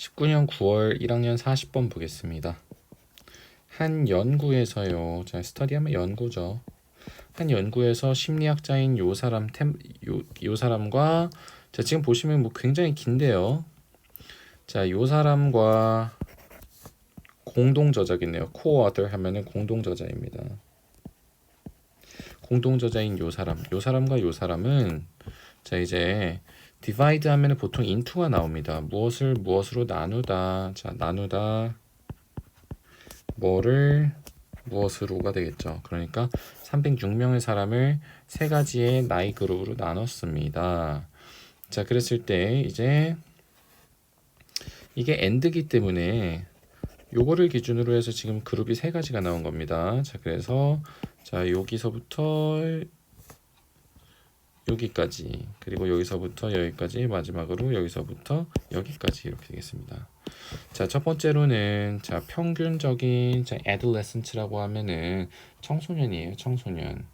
19년 9월 1학년 40번 보겠습니다. 한 연구에서요. 자, 스터디하면 연구죠. 한 연구에서 심리학자인 요 사람과 자, 지금 보시면 뭐 굉장히 긴데요. 자, 요 사람과 공동 저자겠네요. co-author 하면은 공동 저자입니다. 공동 저자인 요 사람과 요 사람은 자, 이제 divide 하면은 보통 into가 나옵니다. 무엇을 무엇으로 나누다. 자, 나누다 뭐를 무엇으로가 되겠죠. 그러니까 306명의 사람을 세 가지의 나이 그룹으로 나눴습니다. 자, 그랬을 때 이제 이게 end기 때문에 요거를 기준으로 해서 지금 그룹이 세 가지가 나온 겁니다. 자, 그래서 자, 여기서부터 여기까지, 그리고 여기서부터 여기까지, 마지막으로 여기서부터 여기까지 이렇게 되겠습니다. 자, 첫 번째로는 자, 평균적인 자, adolescence라고 하면은 청소년이에요. 청소년.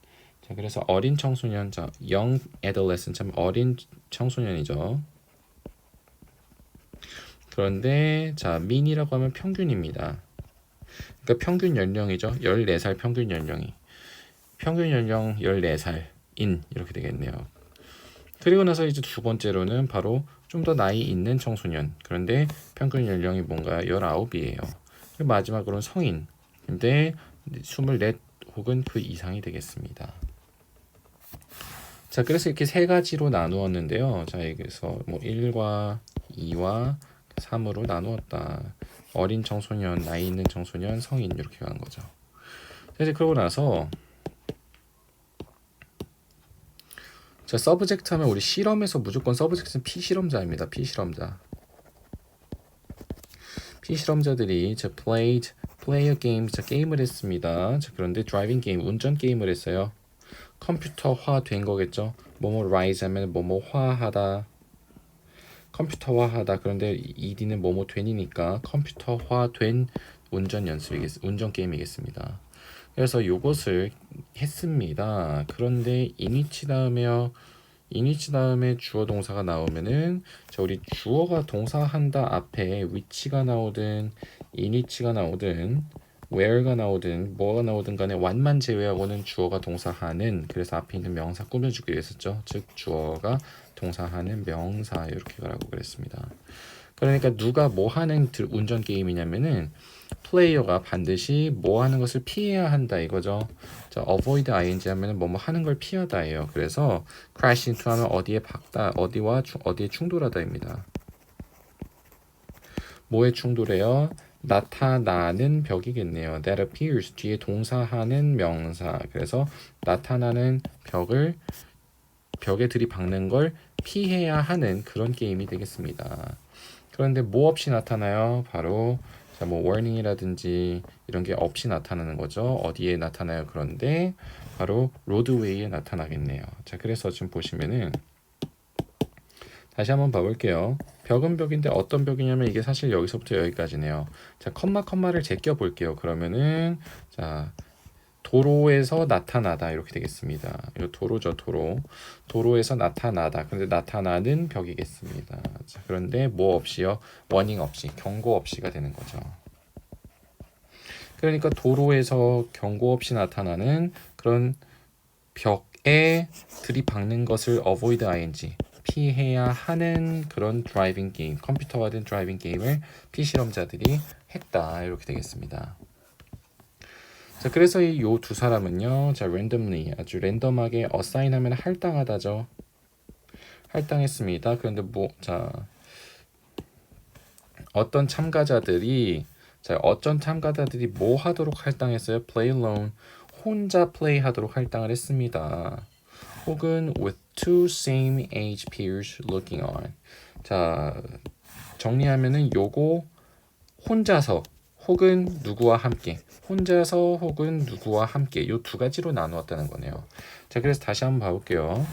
자, 그래서 어린 청소년, 자, young adolescent, 참 어린 청소년이죠. 그런데 자, mean이라고 하면 평균입니다. 그러니까 평균 연령이죠. 14살 평균 연령이. 평균 연령 14살 인 이렇게 되겠네요. 그리고 나서 이제 두 번째로는 바로 좀 더 나이 있는 청소년. 그런데 평균 연령이 뭔가요? 19이에요. 그리고 마지막으로는 성인. 근데 24 혹은 그 이상이 되겠습니다. 자, 그래서 이렇게 세 가지로 나누었는데요. 자, 여기서 뭐 1과 2와 3으로 나누었다. 어린 청소년, 나이 있는 청소년, 성인 이렇게 가는 거죠. 자, 이제 그러고 나서 자, 서브젝트 하면 우리 실험에서 무조건 서브젝트는 피실험자입니다. 피실험자. 피실험자들이 자, play a game, 자, 게임을 했습니다. 자, 그런데 driving game, 운전 게임을 했어요. 컴퓨터화 된 거겠죠. 뭐뭐 rise 하면 뭐뭐화하다. 컴퓨터화하다. 그런데 ed는 뭐뭐 된이니까 컴퓨터화된 운전 게임이겠습니다. 그래서 요것을 했습니다. 그런데 이니치 다음에 주어 동사가 나오면은 자, 우리 주어가 동사한다 앞에 위치가 나오든 이니치가 나오든 where가 나오든 뭐가 나오든 간에 one만 제외하고는 주어가 동사하는, 그래서 앞에 있는 명사 꾸며주기로 했었죠. 즉 주어가 동사하는 명사 이렇게 가라고 그랬습니다. 그러니까 누가 뭐 하는 운전 게임이냐면은 플레이어가 반드시 뭐 하는 것을 피해야 한다 이거죠. 자, avoid ing 하면은 뭐뭐 하는 걸 피하다예요. 그래서 crash into 하면 어디에 박다, 어디에 충돌하다입니다. 뭐에 충돌해요? 나타나는 벽이겠네요. That appears 뒤에 동사하는 명사. 그래서 나타나는 벽에 들이박는 걸 피해야 하는 그런 게임이 되겠습니다. 그런데 뭐 없이 나타나요? 바로 자, 뭐 warning이라든지 이런 게 없이 나타나는 거죠. 어디에 나타나요? 그런데 바로 로드웨이에 나타나겠네요. 자, 그래서 지금 보시면은 다시 한번 봐볼게요. 벽은 벽인데 어떤 벽이냐면 이게 사실 여기서부터 여기까지네요. 자, 컴마를 제껴 볼게요. 그러면은 자, 도로에서 나타나다 이렇게 되겠습니다. 이거 도로죠, 도로. 도로에서 나타나다. 근데 나타나는 벽이겠습니다. 자, 그런데 뭐 없이요? 워닝 없이, 경고 없이가 되는 거죠. 그러니까 도로에서 경고 없이 나타나는 그런 벽에 들이박는 것을 avoid ing, 피해야 하는 그런 드라이빙 게임, 컴퓨터가 된 드라이빙 게임을 피실험자들이 했다 이렇게 되겠습니다. 자, 그래서 이 요 두 사람은요, 자, randomly 아주 랜덤하게 어사인하면 할당하다죠. 할당했습니다. 그런데 자, 어떤 참가자들이 뭐 하도록 할당했어요? play alone, 혼자 플레이하도록 할당을 했습니다. 혹은 with two same age peers looking on. 자, 정리하면은 요거 혼자서 혹은 누구와 함께, 혼자서 혹은 누구와 함께 요 두 가지로 나누었다는 거네요. 자, 그래서 다시 한번 봐볼게요.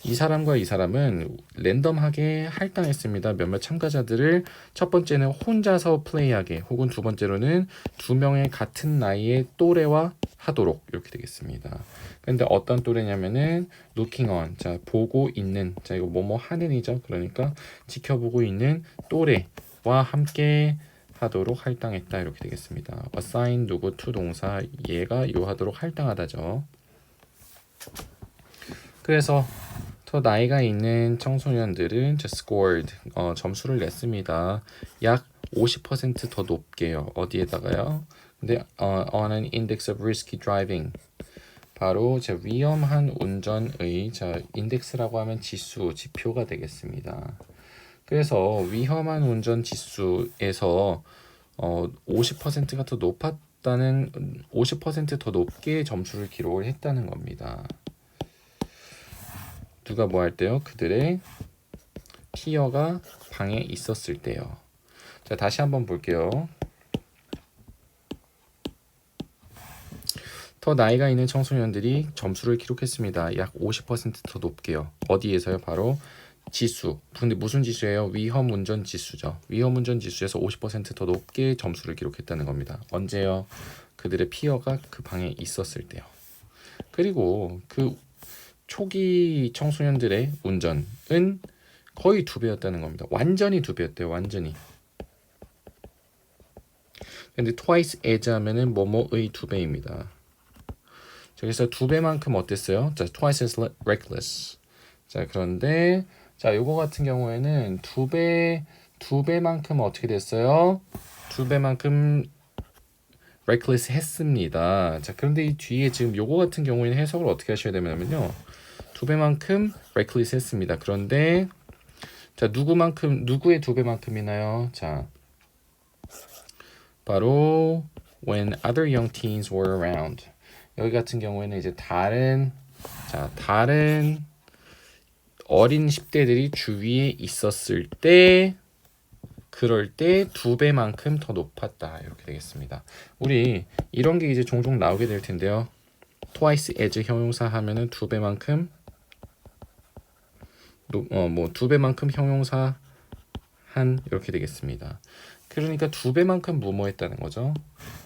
이 사람과 이 사람은 랜덤하게 할당했습니다. 몇몇 참가자들을 첫 번째는 혼자서 플레이하게 혹은 두 번째로는 두 명의 같은 나이의 또래와 하도록 이렇게 되겠습니다. 근데 어떤 또래냐면은 looking on, 자 보고 있는, 자 이거 뭐뭐 하는이죠. 그러니까 지켜보고 있는 또래와 함께 하도록 할당했다 이렇게 되겠습니다. assign 누구 to 동사, 얘가 요 하도록 할당하다죠. 그래서 더 나이가 있는 청소년들은 scored 점수를 냈습니다. 약 50% 더 높게요. 어디에다가요? 근데 on an index of risky driving, 바로 제 위험한 운전의 자 인덱스라고 하면 지수, 지표가 되겠습니다. 그래서 위험한 운전 지수에서 50%가 더 높았다는 50%더 높게 점수를 기록을 했다는 겁니다. 누가 뭐 할 때요? 그들의 피어가 방에 있었을 때요. 자, 다시 한번 볼게요. 더 나이가 있는 청소년들이 점수를 기록했습니다. 약 50%더 높게요. 어디에서요? 바로 지수. 근데 무슨 지수예요? 위험 운전 지수죠. 위험 운전 지수에서 50%더 높게 점수를 기록했다는 겁니다. 언제요? 그들의 피어가 그 방에 있었을 때요. 그리고 그 초기 청소년들의 운전은 거의 2배였다는 겁니다. 완전히 2배였대요. 완전히. 근데 twice as 하면은 뭐뭐의 2배입니다. 그래서 2배만큼 어땠어요? 자, twice as reckless. 자, 그런데 자, 요거 같은 경우에는 2배만큼 어떻게 됐어요? 2배만큼 reckless 했습니다. 자, 그런데 이 뒤에 지금 요거 같은 경우에는 해석을 어떻게 하셔야 되냐면요. 2배만큼 reckless 했습니다. 그런데 자, 누구의 2배만큼이나요? 자, 바로 when other young teens were around. 여기 같은 경우에는 이제 다른 어린 10대들이 주위에 있었을 때, 그럴 때 2배만큼 더 높았다 이렇게 되겠습니다. 우리 이런 게 이제 종종 나오게 될 텐데요. twice as 형용사 하면은 2배만큼 2배만큼 형용사 한 이렇게 되겠습니다. 그러니까 2배만큼 무모했다는 거죠.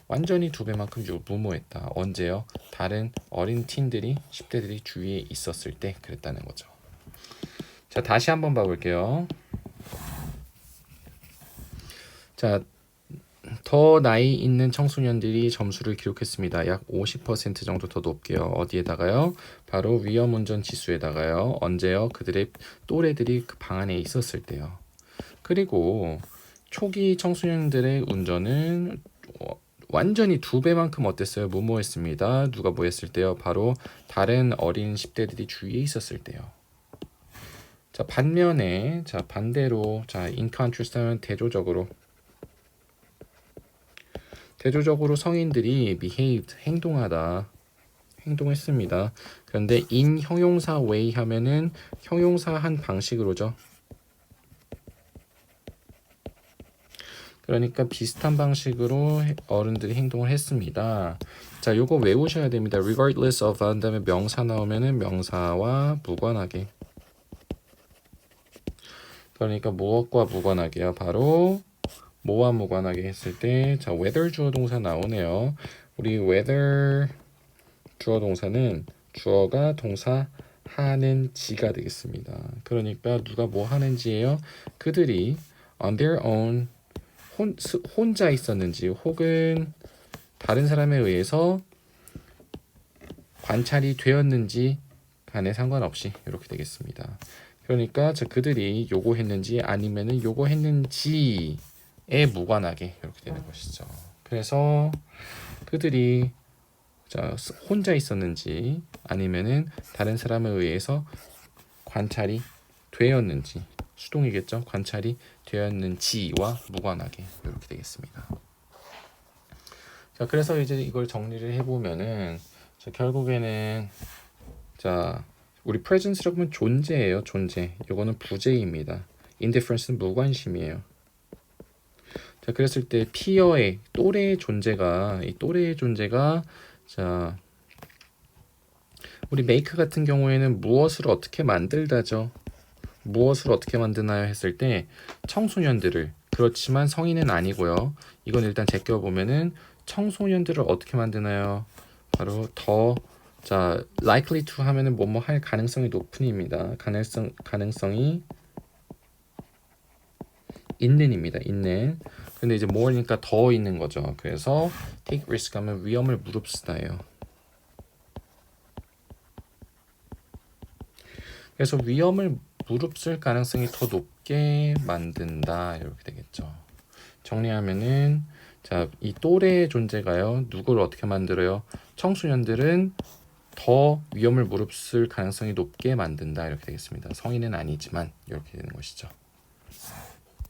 완전히 2배만큼 무모했다. 언제요? 다른 어린 팀들이 10대들이 주위에 있었을 때 그랬다는 거죠. 자, 다시 한번 봐볼게요. 자, 더 나이 있는 청소년들이 점수를 기록했습니다. 약 50% 정도 더 높게요. 어디에다가요? 바로 위험운전 지수에다가요. 언제요? 그들의 또래들이 그 방 안에 있었을 때요. 그리고 초기 청소년들의 운전은 완전히 2배만큼 어땠어요? 무모했습니다. 누가 뭐 했을 때요? 바로 다른 어린 10대들이 주위에 있었을 때요. 자, 반면에 자 반대로 자 in contrast 하면 대조적으로 성인들이 behaved 행동했습니다. 그런데 in 형용사 way 하면은 형용사 한 방식으로죠. 그러니까 비슷한 방식으로 어른들이 행동을 했습니다. 자, 요거 외우셔야 됩니다. regardless of 한 다음에 명사 나오면은 명사와 무관하게. 그러니까 무엇과 무관하게요? 바로 뭐와 무관하게 했을 때, 자, whether 주어 동사 나오네요. 우리 whether 주어 동사는 주어가 동사 하는지가 되겠습니다. 그러니까 누가 뭐 하는지예요? 그들이 on their own 혼자 있었는지 혹은 다른 사람에 의해서 관찰이 되었는지 간에 상관없이 이렇게 되겠습니다. 그러니까 그들이 요거 했는지 아니면은 요거 했는지에 무관하게 이렇게 되는 것이죠. 그래서 그들이 혼자 있었는지 아니면은 다른 사람에 의해서 관찰이 되었는지, 수동이겠죠. 관찰이 되었는지와 무관하게 이렇게 되겠습니다. 자, 그래서 이제 이걸 정리를 해보면은 결국에는 우리 presence라고 하면 존재예요. 존재. 이거는 부재입니다. indifference는 무관심이에요. 자, 그랬을 때 피어의 또래의 존재가 우리 make 같은 경우에는 무엇을 어떻게 만들다죠. 무엇을 어떻게 만드나요 했을 때 청소년들을, 그렇지만 성인은 아니고요. 이건 일단 제껴보면은 청소년들을 어떻게 만드나요? 바로 더, 자, likely to 하면은 뭐뭐 할 가능성이 높은입니다. 가능성이 있는입니다. 있는. 근데 이제 more니까 더 있는 거죠. 그래서 take risk 하면 위험을 무릅쓰다예요. 그래서 위험을 무릅쓸 가능성이 더 높게 만든다, 이렇게 되겠죠. 정리하면은, 자, 이 또래의 존재가요, 누구를 어떻게 만들어요? 청소년들은 더 위험을 무릅쓸 가능성이 높게 만든다, 이렇게 되겠습니다. 성인은 아니지만 이렇게 되는 것이죠.